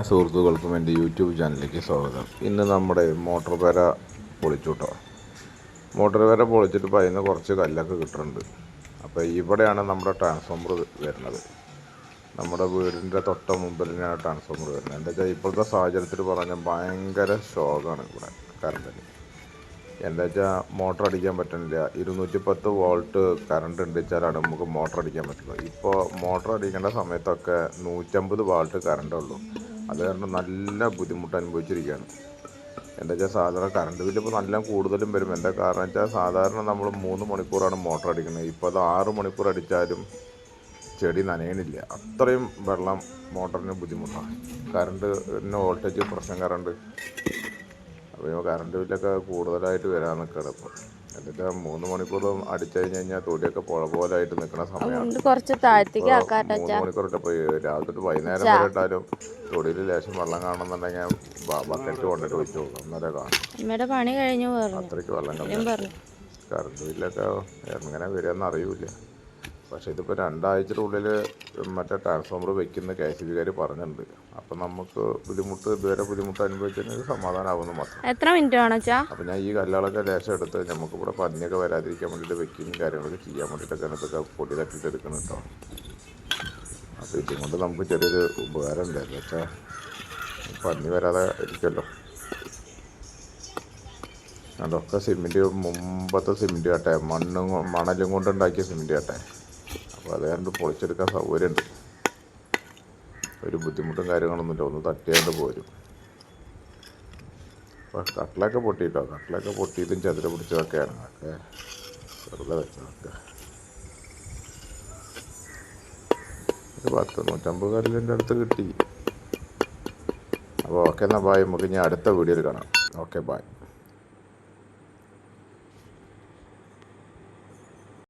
സുഹൃത്തുക്കൾക്കും എൻ്റെ യൂട്യൂബ് ചാനലിലേക്ക് സ്വാഗതം. ഇന്ന് നമ്മുടെ മോട്ടോർ പെര പൊളിച്ചു കേട്ടോ. മോട്ടോർ പെര പൊളിച്ചിട്ട് ഇപ്പോൾ അതിന് കുറച്ച് കല്ലൊക്കെ കിട്ടുന്നുണ്ട്. അപ്പോൾ ഇവിടെയാണ് നമ്മുടെ ട്രാൻസ്ഫോമർ വരുന്നത്. നമ്മുടെ വീടിൻ്റെ തൊട്ട മുമ്പിൽ തന്നെയാണ് ട്രാൻസ്ഫോമർ വരുന്നത്. എന്താ വെച്ചാൽ ഇപ്പോഴത്തെ സാഹചര്യത്തിൽ പറഞ്ഞാൽ ഭയങ്കര ഷോക്കാണ് ഇവിടെ കറണ്ടിന്. എന്താ വെച്ചാൽ മോട്ടർ അടിക്കാൻ പറ്റുന്നില്ല. 210 വോൾട്ട് കറണ്ട് ഉണ്ടിച്ചാലാണ് നമുക്ക് മോട്ടർ അടിക്കാൻ പറ്റുന്നത്. ഇപ്പോൾ മോട്ടർ അടിക്കേണ്ട സമയത്തൊക്കെ 150 വാൾട്ട് കറണ്ടുള്ളൂ. അത് കാരണം നല്ല ബുദ്ധിമുട്ട് അനുഭവിച്ചിരിക്കുകയാണ്. എന്താ വെച്ചാൽ സാധാരണ കറണ്ട് ബില്ല് ഇപ്പോൾ നല്ല കൂടുതലും വരും. എന്താ കാരണം വെച്ചാൽ സാധാരണ നമ്മൾ 3 മണിക്കൂറാണ് മോട്ടർ അടിക്കുന്നത്. ഇപ്പോൾ അത് 6 മണിക്കൂർ അടിച്ചാലും ചെടി നനയണില്ല. അത്രയും വെള്ളം മോട്ടറിന് ബുദ്ധിമുട്ടാണ്. കറണ്ടിന് വോൾട്ടേജ് പ്രശ്നം കറണ്ട്. അപ്പോൾ കറണ്ട് ബില്ലൊക്കെ കൂടുതലായിട്ട് വരാൻ നിൽക്കണം ഇപ്പോൾ. എന്നിട്ട് 3 മണിക്കൂറും അടിച്ചു കഴിഞ്ഞ് കഴിഞ്ഞാൽ തൊടിയൊക്കെ പുഴ പോലായിട്ട് നിൽക്കുന്ന സമയമാണ്. കുറച്ച് താഴത്തേക്ക് 3 മണിക്കൂറിട്ട് ഇപ്പോൾ രാവിലെ തൊട്ട് വൈകുന്നേരം വരെ ഇട്ടാലും തൊടിയിൽ ലേശം വെള്ളം കാണുന്നുണ്ടെങ്കിൽ ബക്കറ്റ് കൊണ്ടിട്ട് വെച്ച് നോക്കും. അന്നേരം കാണും പണി കഴിഞ്ഞു. അത്രയ്ക്ക് വെള്ളം കമ്മി. കറണ്ട് ബില്ലൊക്കെ എങ്ങനെ വരികയെന്ന് അറിയില്ല. പക്ഷേ ഇതിപ്പോൾ 2 ആഴ്ചയുടെ ഉള്ളിൽ മറ്റേ ട്രാൻസ്ഫോമർ വെക്കുന്ന KCB പറഞ്ഞിട്ടുണ്ട്. അപ്പം നമുക്ക് ഇതുവരെ ബുദ്ധിമുട്ട് അനുഭവിച്ചതിന് സമാധാനമാകുന്നു മാത്രം. എത്ര മിനിറ്റ് വേണം? അപ്പം ഞാൻ ഈ കല്ലുകളൊക്കെ ലേശം എടുത്ത് നമുക്കിവിടെ പന്നിയൊക്കെ വരാതിരിക്കാൻ വേണ്ടിയിട്ട് വെക്കുകയും കാര്യങ്ങളൊക്കെ ചെയ്യാൻ വേണ്ടിയിട്ടൊക്കെ ഇതൊക്കെ പൊടി തട്ടിയിട്ട് എടുക്കണം കേട്ടോ. അപ്പോൾ ഇതും കൊണ്ട് നമുക്ക് ചെറിയൊരു ഉപകാരം ഉണ്ടായിരുന്നു വെച്ചാൽ പന്നി വരാതെ ഇരിക്കുമല്ലോ. അതൊക്കെ സിമെൻറ്റ്, മുമ്പത്തെ സിമെൻറ്റ് കട്ടെ, മണലും കൊണ്ടുണ്ടാക്കിയ സിമെൻറ്റ് കട്ടെ. അപ്പോൾ അത് കണ്ട് പൊളിച്ചെടുക്കാൻ സൗകര്യമുണ്ട്. ഒരു ബുദ്ധിമുട്ടും കാര്യങ്ങളൊന്നുമില്ല. ഒന്ന് തട്ടിയാണ്ട് പോരും. അപ്പോൾ കട്ടിലൊക്കെ പൊട്ടിയിട്ടോ. കട്ടിലൊക്കെ പൊട്ടിയതും ചതുര പിടിച്ചതൊക്കെയാണ്. ഒക്കെ വെറുതെ വെച്ചതൊക്കെ. ഒരു 150 കല്ലിൻ്റെ അടുത്ത് കിട്ടി. അപ്പോൾ ഓക്കെ, എന്നാൽ ബായ്. നമുക്ക് ഇനി അടുത്ത വീഡിയോയിൽ കാണാം. Okay, bye.